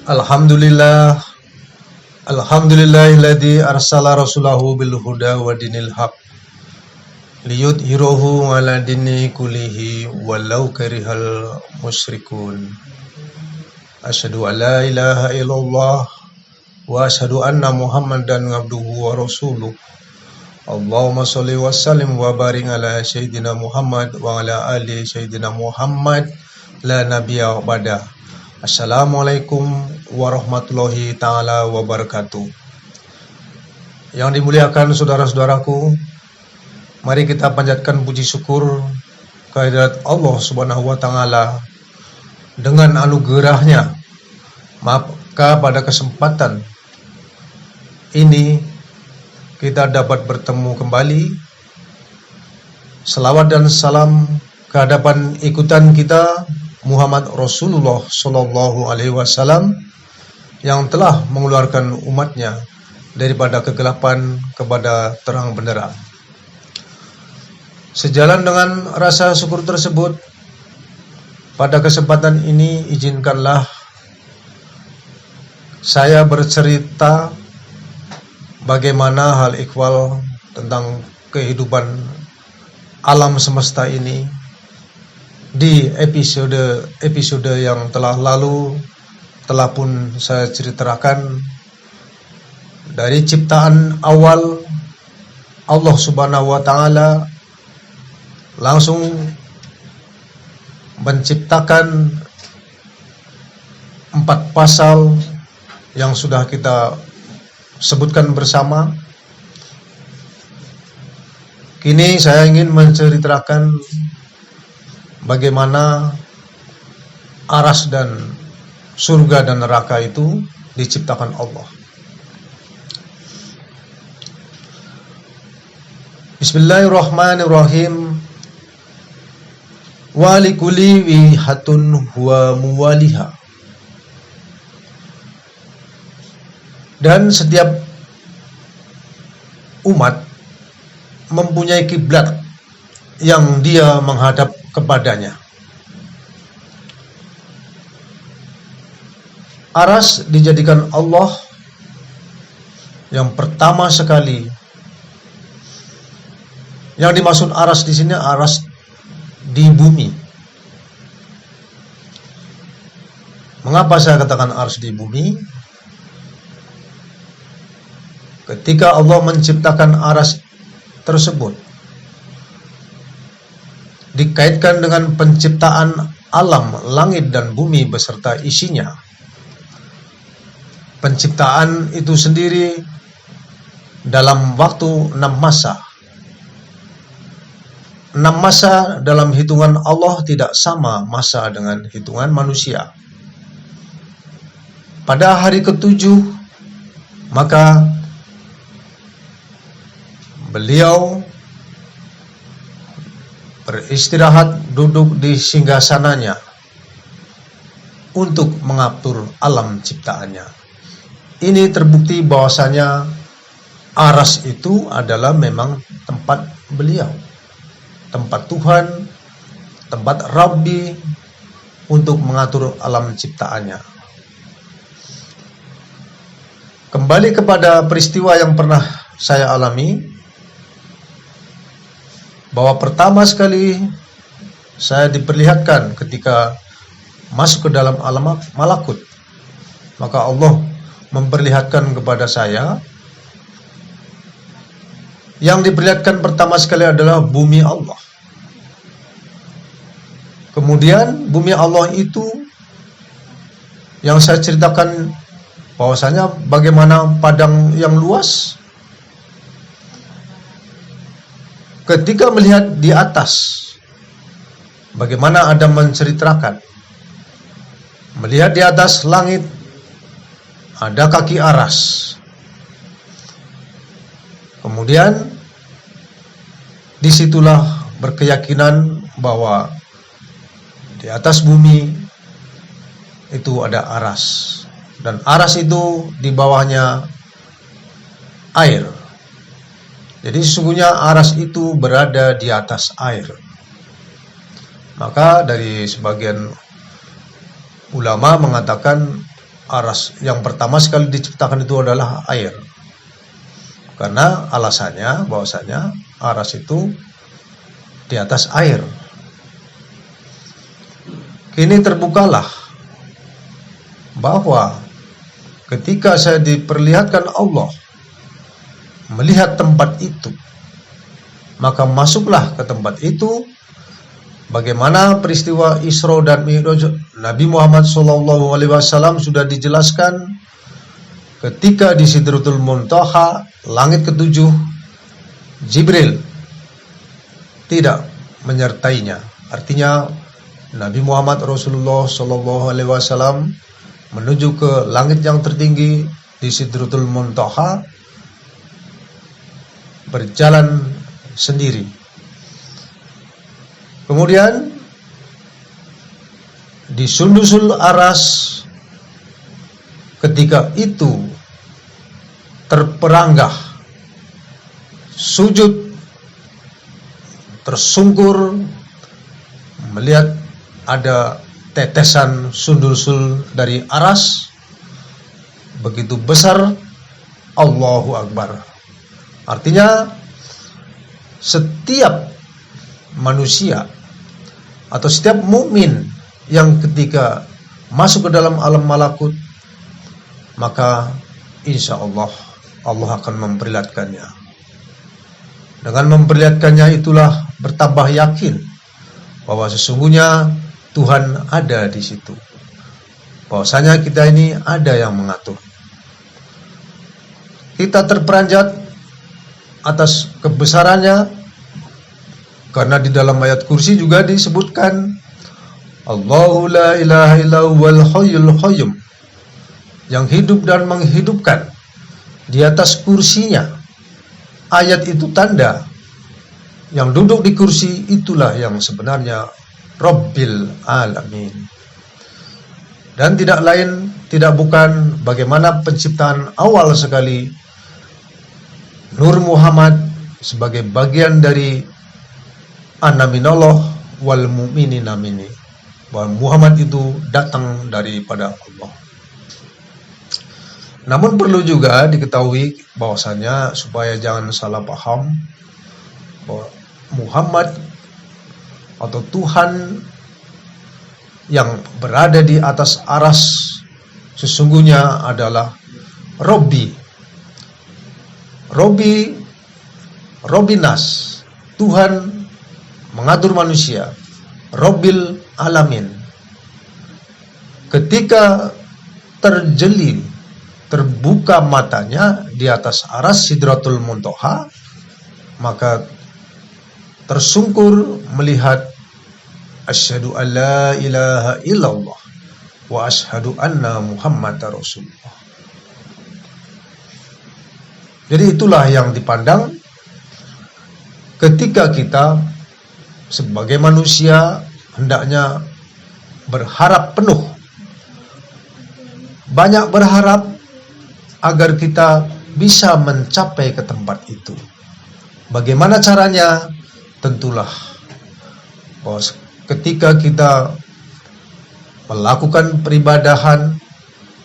Alhamdulillah, alhamdulillahilladzi arsala rasulahu bil huda wa dinil haq liyudhhirahu 'ala dini kullihi walau karihal musyrikun. Asyhadu an la ilaha illallah wa asyhadu anna Muhammadan abduhu wa rasuluh. Allahumma sholli wa sallim wa barik ala sayyidina Muhammad wa ala ali sayyidina Muhammad la nabiyya ba'da. Assalamualaikum warahmatullahi ta'ala wabarakatuh. Yang dimuliakan saudara-saudaraku, mari kita panjatkan puji syukur kehadirat Allah Subhanahu wa ta'ala. Dengan anugerahnya, maka pada kesempatan ini kita dapat bertemu kembali. Selawat dan salam kehadapan ikutan kita Muhammad Rasulullah Sallallahu Alaihi Wasallam yang telah mengeluarkan umatnya daripada kegelapan kepada terang benderang. Sejalan dengan rasa syukur tersebut, pada kesempatan ini izinkanlah saya bercerita bagaimana hal ihwal tentang kehidupan alam semesta ini di episode yang telah lalu. Telah pun saya ceritakan dari ciptaan awal Allah Subhanahu wa ta'ala langsung menciptakan 4 pasal yang sudah kita sebutkan bersama. Kini saya ingin menceritakan bagaimana aras dan surga dan neraka itu diciptakan Allah. Bismillahirrahmanirrahim. Wa likulli wihatun huwa muwaliha. Dan setiap umat mempunyai kiblat yang dia menghadap kepadanya. Aras dijadikan Allah yang pertama sekali. Yang dimaksud aras di sini aras di bumi. Mengapa saya katakan aras di bumi? Ketika Allah menciptakan aras tersebut, dikaitkan dengan penciptaan alam, langit dan bumi beserta isinya. Penciptaan itu sendiri dalam waktu 6 masa. 6 masa dalam hitungan Allah tidak sama masa dengan hitungan manusia. Pada hari ke-7, maka beliau beristirahat duduk di singgasananya untuk mengatur alam ciptaannya. Ini terbukti bahwasanya aras itu adalah memang tempat beliau, tempat Tuhan, tempat Rabbi untuk mengatur alam ciptaannya. Kembali kepada peristiwa yang pernah saya alami, bahwa pertama sekali saya diperlihatkan ketika masuk ke dalam alam malakut, maka Allah memperlihatkan kepada saya. Yang diperlihatkan pertama sekali adalah bumi Allah. Kemudian bumi Allah itu yang saya ceritakan bahwasanya bagaimana padang yang luas. Ketika melihat di atas, bagaimana Adam menceritakan, melihat di atas langit ada kaki aras. Kemudian disitulah berkeyakinan bahwa di atas bumi itu ada aras, dan aras itu di bawahnya air. Jadi sesungguhnya aras itu berada di atas air. Maka dari sebagian ulama mengatakan aras yang pertama sekali diciptakan itu adalah air. Karena alasannya bahwasanya aras itu di atas air. Kini terbukalah bahwa ketika saya diperlihatkan Allah melihat tempat itu, maka masuklah ke tempat itu. Bagaimana peristiwa Isra dan Mi'raj Nabi Muhammad SAW sudah dijelaskan. Ketika di Sidratul Muntaha, langit ketujuh, Jibril tidak menyertainya. Artinya Nabi Muhammad Rasulullah SAW menuju ke langit yang tertinggi di Sidratul Muntaha berjalan sendiri. Kemudian di sundusul aras, ketika itu terperanggah, sujud, tersungkur, melihat ada tetesan sundusul dari aras, begitu besar, Allahu Akbar. Artinya setiap manusia atau setiap mukmin yang ketika masuk ke dalam alam malakut, maka insya Allah Allah akan memperlihatkannya. Dengan memperlihatkannya itulah bertambah yakin bahwa sesungguhnya Tuhan ada di situ. Bahwasanya kita ini ada yang mengatur. Kita terperanjat atas kebesarannya, karena di dalam ayat kursi juga disebutkan Allahu la ilaha illa huwal hayyul qayyum, yang hidup dan menghidupkan di atas kursinya. Ayat itu tanda yang duduk di kursi itulah yang sebenarnya Rabbil Alamin. Dan tidak lain, tidak bukan bagaimana penciptaan awal sekali Nur Muhammad sebagai bagian dari Ana minallah wal mu'minina minni, bahwa Muhammad itu datang daripada Allah. Namun perlu juga diketahui bahwasanya supaya jangan salah paham bahwa Muhammad atau Tuhan yang berada di atas aras sesungguhnya adalah Robbinas, Tuhan mengatur manusia, Rabbil Alamin. Ketika terbuka matanya di atas aras Sidratul Muntaha, maka tersungkur melihat asyhadu an la ilaha illallah wa asyhadu anna Muhammadar Rasulullah. Jadi itulah yang dipandang ketika kita sebagai manusia hendaknya berharap penuh, banyak berharap agar kita bisa mencapai ke tempat itu. Bagaimana caranya? Tentulah bahwa ketika kita melakukan peribadahan,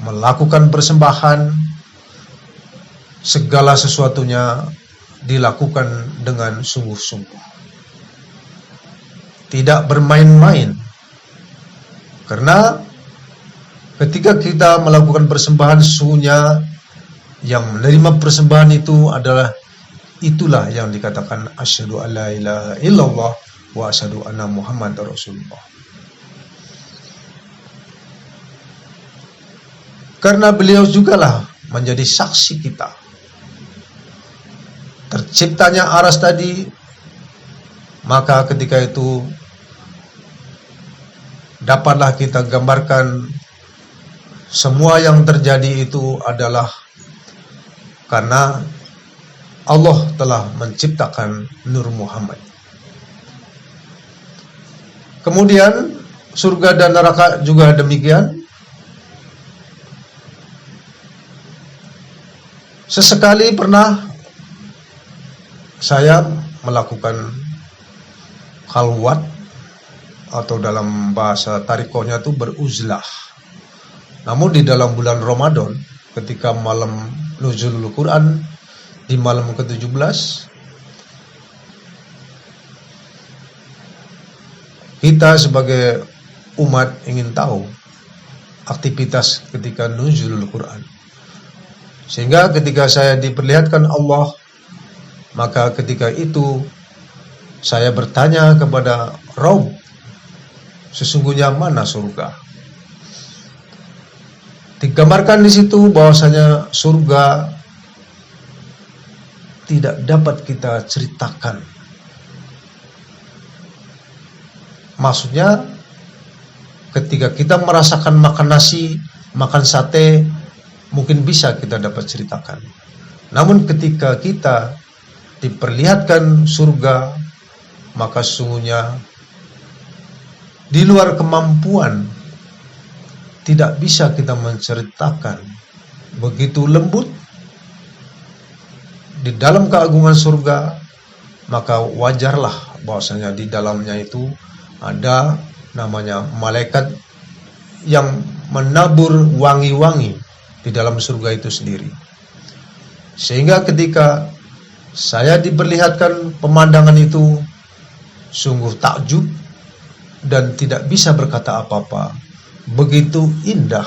melakukan persembahan, segala sesuatunya dilakukan dengan sungguh-sungguh. Tidak bermain-main. Karena ketika kita melakukan persembahan, sesungguhnya yang menerima persembahan itu itulah yang dikatakan asyhadu an la ilaha illallah wa asyhadu anna Muhammadar Rasulullah. Karena beliau jugalah menjadi saksi kita. Terciptanya aras tadi, maka ketika itu dapatlah kita gambarkan semua yang terjadi itu adalah karena Allah telah menciptakan Nur Muhammad. Kemudian surga dan neraka juga demikian. Sesekali pernah saya melakukan khalwat, atau dalam bahasa tarikohnya itu beruzlah, Namun di dalam bulan Ramadan, ketika malam nuzulul Quran, di malam ke-17, kita sebagai umat ingin tahu aktivitas ketika nuzulul Quran. Sehingga ketika saya diperlihatkan Allah, maka ketika itu saya bertanya kepada Rabb, sesungguhnya mana surga? Digambarkan di situ bahwasanya surga tidak dapat kita ceritakan. Maksudnya ketika kita merasakan makan nasi, makan sate, mungkin bisa kita dapat ceritakan. Namun ketika kita diperlihatkan surga, maka sesungguhnya di luar kemampuan, tidak bisa kita menceritakan. Begitu lembut di dalam keagungan surga, maka wajarlah bahwasanya di dalamnya itu ada namanya malaikat yang menabur wangi-wangi di dalam surga itu sendiri. Sehingga ketika saya diperlihatkan pemandangan itu, sungguh takjub dan tidak bisa berkata apa-apa. Begitu indah,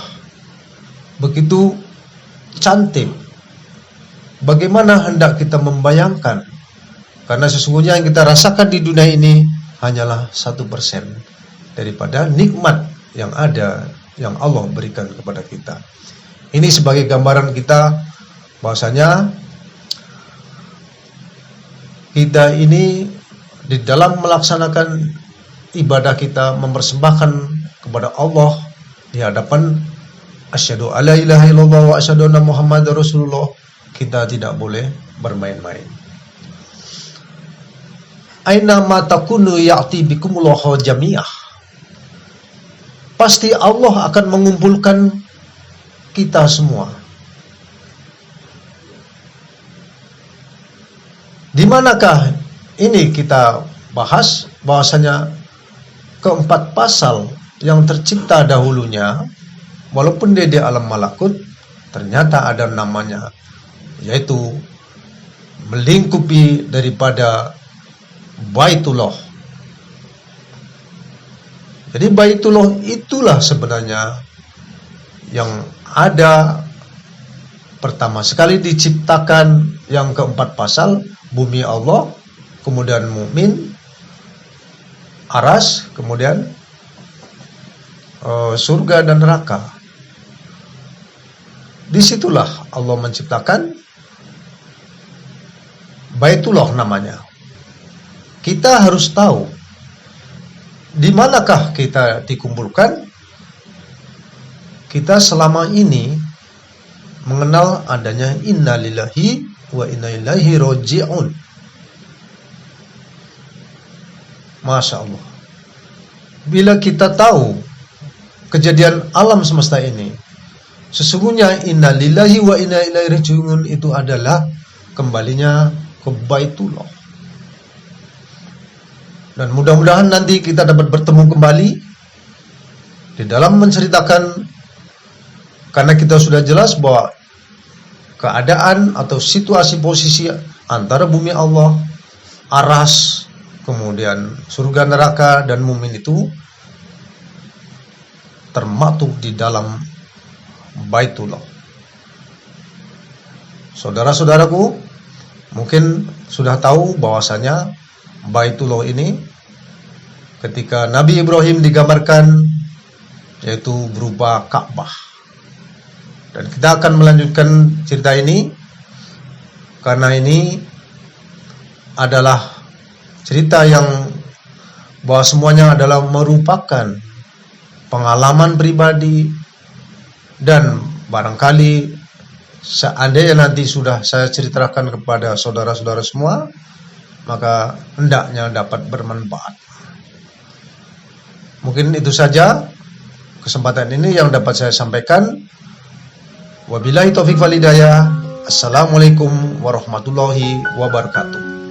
begitu cantik. Bagaimana hendak kita membayangkan? Karena sesungguhnya yang kita rasakan di dunia ini hanyalah 1% daripada nikmat yang ada, yang Allah berikan kepada kita. Ini sebagai gambaran kita bahwasanya kita ini di dalam melaksanakan ibadah kita, mempersembahkan kepada Allah di hadapan asyhadu alla ilaha illallah wa asyhadu anna muhammadar rasulullah, kita tidak boleh bermain-main. Aina ma takunu ya'ti bikumullahu jami'ah. Pasti Allah akan mengumpulkan kita semua. Di manakah ini kita bahas bahwasanya keempat pasal yang tercipta dahulunya, walaupun dia di alam malakut, ternyata ada namanya, yaitu melingkupi daripada Baitullah. Jadi Baitullah itulah sebenarnya yang ada pertama sekali diciptakan, yang keempat pasal, bumi Allah, kemudian mukmin, aras, kemudian surga dan neraka. Disitulah Allah menciptakan Baitullah namanya. Kita harus tahu di manakah kita dikumpulkan. Kita selama ini mengenal adanya inna lillahi wa inna ilaihi raji'un. Masya Allah. Bila kita tahu kejadian alam semesta ini, sesungguhnya inna lillahi wa inna ilaihi raji'un itu adalah kembalinya ke Baitullah. Dan mudah-mudahan nanti kita dapat bertemu kembali di dalam menceritakan, karena kita sudah jelas bahwa keadaan atau situasi posisi antara bumi Allah, aras, kemudian surga neraka dan mukmin itu termaktub di dalam Baitullah. Saudara-saudaraku, mungkin sudah tahu bahwasanya Baitullah ini ketika Nabi Ibrahim digambarkan yaitu berupa Ka'bah. Dan kita akan melanjutkan cerita ini karena ini adalah cerita yang bahwa semuanya adalah merupakan pengalaman pribadi, dan barangkali seandainya nanti sudah saya ceritakan kepada saudara-saudara semua, maka hendaknya dapat bermanfaat. Mungkin itu saja kesempatan ini yang dapat saya sampaikan. Wabillahi taufiq wal hidayah. Assalamualaikum warahmatullahi wabarakatuh.